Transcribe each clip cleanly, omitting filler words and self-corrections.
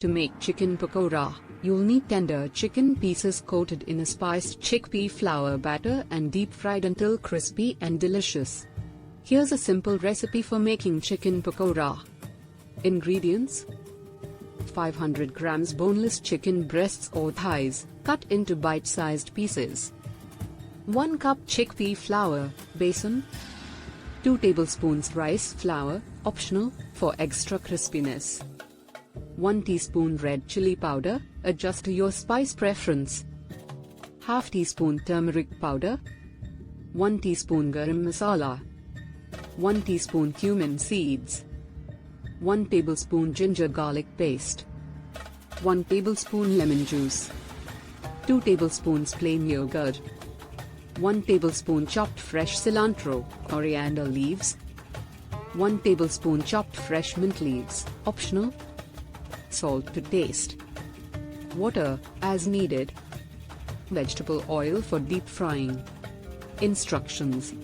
To make chicken pakora, you'll need tender chicken pieces coated in a spiced chickpea flour batter and deep fried until crispy and delicious. Here's a simple recipe for making chicken pakora. Ingredients: 500 grams boneless chicken breasts or thighs, cut into bite-sized pieces. 1 cup chickpea flour, besan. 2 tablespoons rice flour, optional, for extra crispiness. 1 teaspoon red chili powder, adjust to your spice preference. Half teaspoon turmeric powder. 1 teaspoon garam masala. 1 teaspoon cumin seeds. 1 tablespoon ginger garlic paste. 1 tablespoon lemon juice. 2 tablespoons plain yogurt. 1 tablespoon chopped fresh cilantro, coriander leaves. 1 tablespoon chopped fresh mint leaves, optional. Salt to taste. Water, as needed. Vegetable oil for deep frying. Instructions.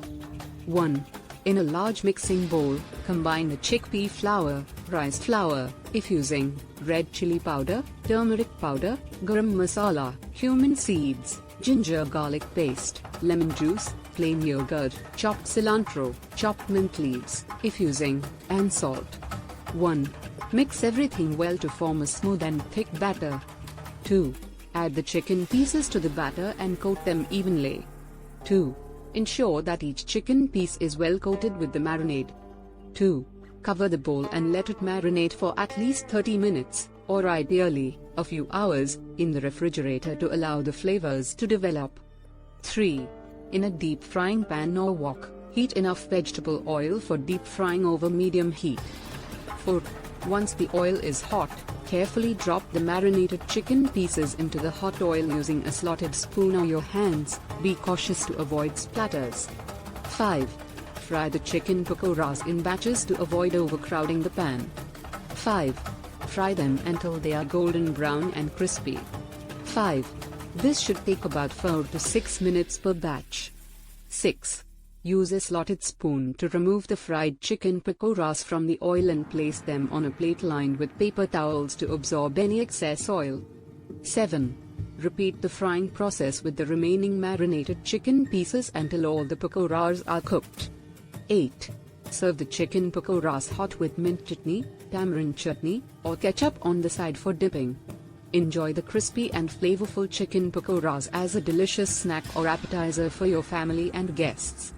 1. In a large mixing bowl, combine the chickpea flour, rice flour, if using, red chili powder, turmeric powder, garam masala, cumin seeds, ginger garlic paste, lemon juice, plain yogurt, chopped cilantro, chopped mint leaves, if using, and salt. 1. Mix everything well to form a smooth and thick batter. 2. Add the chicken pieces to the batter and coat them evenly. 2. Ensure that each chicken piece is well coated with the marinade. 2. Cover the bowl and let it marinate for at least 30 minutes, or ideally, a few hours, in the refrigerator to allow the flavors to develop. 3. In a deep frying pan or wok, heat enough vegetable oil for deep frying over medium heat. 4. Once the oil is hot, carefully drop the marinated chicken pieces into the hot oil using a slotted spoon or your hands. Be cautious to avoid splatters. 5. Fry the chicken pakoras in batches to avoid overcrowding the pan. 5. Fry them until they are golden brown and crispy. 5. This should take about 4 to 6 minutes per batch. 6. Use a slotted spoon to remove the fried chicken pakoras from the oil and place them on a plate lined with paper towels to absorb any excess oil. 7. Repeat the frying process with the remaining marinated chicken pieces until all the pakoras are cooked. 8. Serve the chicken pakoras hot with mint chutney, tamarind chutney, or ketchup on the side for dipping. Enjoy the crispy and flavorful chicken pakoras as a delicious snack or appetizer for your family and guests.